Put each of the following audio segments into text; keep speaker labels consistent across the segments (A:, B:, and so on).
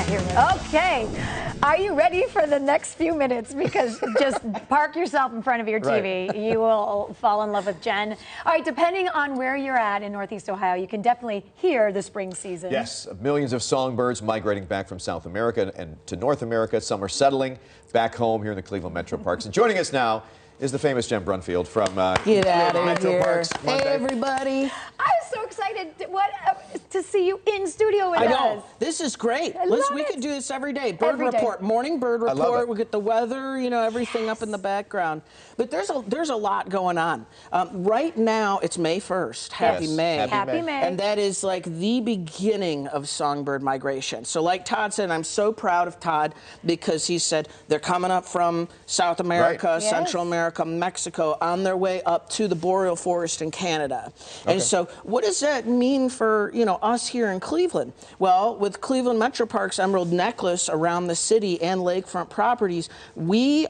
A: can't hear me. Okay. Are you ready for the next few minutes? Because just park yourself in front of your TV. Right. You will fall in love with Jen. All right, depending on where you're at in Northeast Ohio, you can definitely hear the spring season.
B: Yes, millions of songbirds migrating back from South America and to North America. Some are settling back home here in the Cleveland Metro Parks. And joining us now is the famous Jen Brunfield from
C: Get out of
B: Metro
C: here.
B: Parks.
C: Hey, everybody.
A: I'm so excited to see you in studio with us.
C: I know. This is great. We could do this every day. Bird report, morning bird report. We get the weather, you know, everything up in the background. But there's a lot going on. Right now, it's May 1st. Happy May.
A: Happy May.
C: And that is like the beginning of songbird migration. So like Todd said, I'm so proud of Todd because he said they're coming up from South America, Central America, Mexico, on their way up to the boreal forest in Canada. And so what does that mean for, you know, us here in Cleveland? Well, with Cleveland Metro Parks Emerald Necklace around the city and lakefront properties, we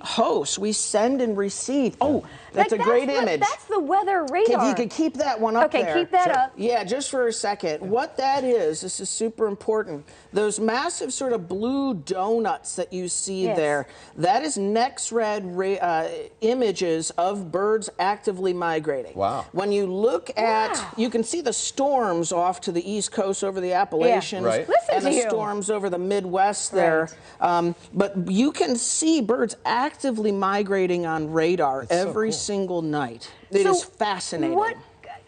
C: send and receive. Oh, that's a great image.
A: That's the weather radar.
C: If you could keep that one up there.
A: Okay, keep that up.
C: Yeah, just for a second. What that is, this is super important. Those massive sort of blue donuts that you see there, that is NexRad images of birds actively migrating.
B: Wow.
C: When you look at, you can see the storms off to the East Coast over the Appalachians, and the storms over the Midwest there. But you can see birds actively migrating on radar every single night. It is fascinating.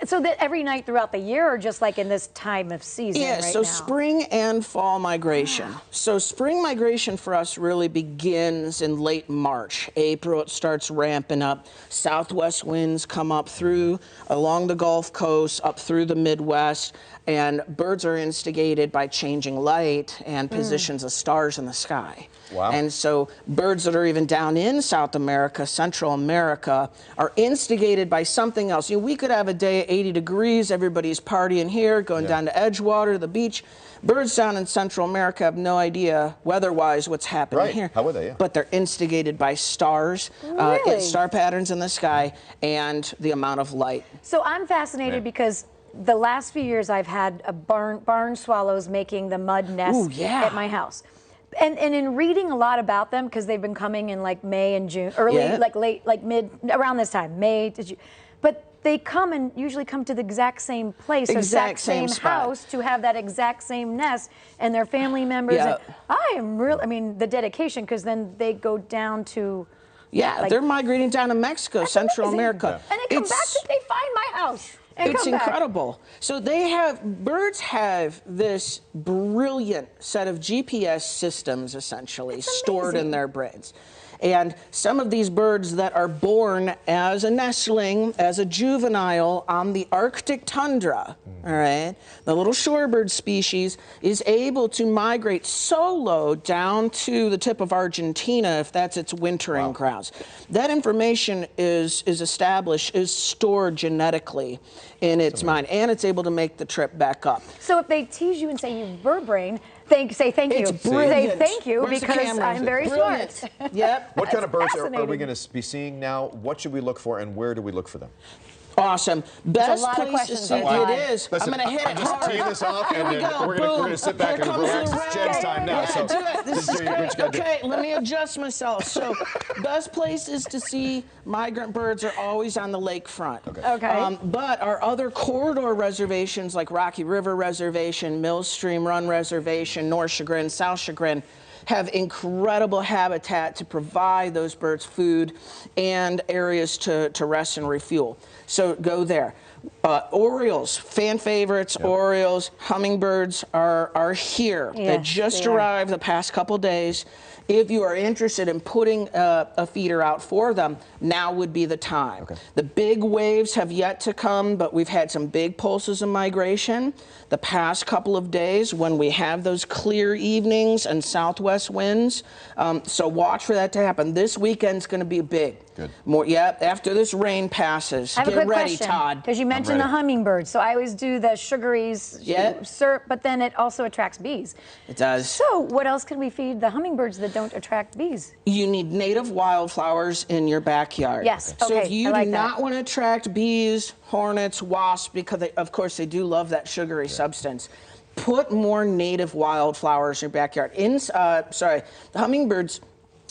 A: So that every night throughout the year, or just like in this time of season right
C: so
A: now?
C: Spring and fall migration. So spring migration for us really begins in late March. April, it starts ramping up. Southwest winds come up through along the Gulf Coast, up through the Midwest, and birds are instigated by changing light and positions of stars in the sky.
B: Wow.
C: And so birds that are even down in South America, Central America, are instigated by something else. You know, we could have a day at 80 degrees, everybody's partying here, going down to Edgewater, the beach. Birds down in Central America have no idea, weather-wise, what's happening here.
B: How would they?
C: But they're instigated by stars, star patterns in the sky, and the amount of light.
A: So I'm fascinated because the last few years I've had a barn swallows making the mud nest at my house. And in reading a lot about them, because they've been coming in like May and June, early, like late, like mid, around this time, May to June. But they come and usually come to the exact same place, exact same house, to have that exact same nest, and their family members. And I mean, the dedication, because then they go down to.
C: Like, they're migrating down to Mexico, Central America.
A: And they come back, they find my house.
C: It's incredible. So birds have this brilliant set of GPS systems, essentially, stored in their brains. And some of these birds that are born as a nestling, as a juvenile on the Arctic tundra, all right, the little shorebird species is able to migrate solo down to the tip of Argentina if that's its wintering grounds. That information is established, is stored genetically in its mind, and it's able to make the trip back up.
A: So if they tease you and say you bird brain, say thank you.
C: It's brilliant.
A: Say thank you because I'm very smart.
C: Yep.
B: What kind of birds are we going to be seeing now? What should we look for, and where do we look for them?
C: Awesome. Best place to see
A: it
C: is.
B: Listen,
C: I'm going to hit it
B: just
C: hard.
B: tee this off, and then we're going to sit back and relax. It's Jen's time now. So
C: do it. This is great. Okay, let me adjust myself. So, best places to see migrant birds are always on the lakefront. But our other corridor reservations, like Rocky River Reservation, Mill Stream Run Reservation, North Chagrin, South Chagrin, have incredible habitat to provide those birds food and areas to rest and refuel. So go there. Orioles, fan favorites, Orioles, hummingbirds are here. They just arrived the past couple days. If you are interested in putting a feeder out for them, now would be the time. The big waves have yet to come, but we've had some big pulses of migration the past couple of days when we have those clear evenings and southwest winds. So watch for that to happen. This weekend's going to be big. After this rain passes.
A: I have a quick
C: ready,
A: question,
C: Todd.
A: because you mentioned the hummingbirds. So I always do the sugaries syrup, but then it also attracts bees.
C: It does.
A: So what else can we feed the hummingbirds that don't attract bees?
C: You need native wildflowers in your backyard.
A: Yes.
C: So if you do not want to attract bees, hornets, wasps, because of course they do love that sugary substance, put more native wildflowers in your backyard. The hummingbirds,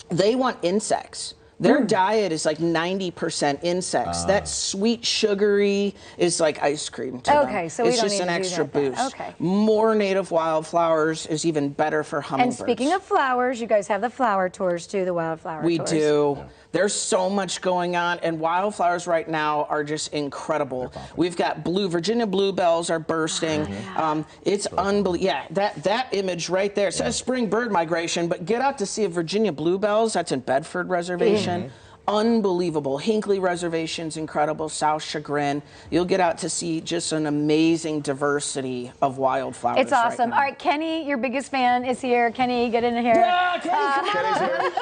C: they want insects. Their diet is like 90% insects. That sweet, sugary is like ice cream to them.
A: So we
C: it's
A: don't
C: just
A: need
C: an
A: to do
C: extra
A: that then.
C: boost.
A: Okay.
C: More native wildflowers is even better for
A: And
C: hummingbirds.
A: speaking of flowers, you guys have the flower tours too, the wildflower
C: we
A: tours.
C: do. There's so much going on, and wildflowers right now are just incredible. We've got Virginia bluebells are bursting. It's unbelievable. Yeah, that image right there. It says spring bird migration, but get out to see a Virginia bluebells. That's in Bedford Reservation. Unbelievable. Hinckley Reservation's incredible. South Chagrin. You'll get out to see just an amazing diversity of wildflowers.
A: It's awesome.
C: Right now.
A: All right, Kenny, your biggest fan, is here. Kenny, get in here.
C: Yeah, Kenny, come on.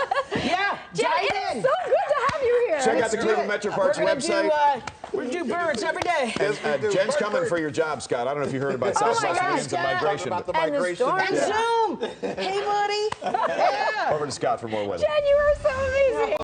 C: Yeah,
A: Jen,
C: dive
A: it
C: in.
A: is so good to have you here.
B: Check out the Cleveland Metro Parks website.
C: We do birds every day.
B: Jen's coming for your job, Scott. I don't know if you heard about Southwest Williams and migration.
D: About the
A: And the
D: migration.
A: storm.
C: And Zoom. Hey, buddy. Yeah.
B: Over to Scott for more weather.
A: Jen, you are so amazing.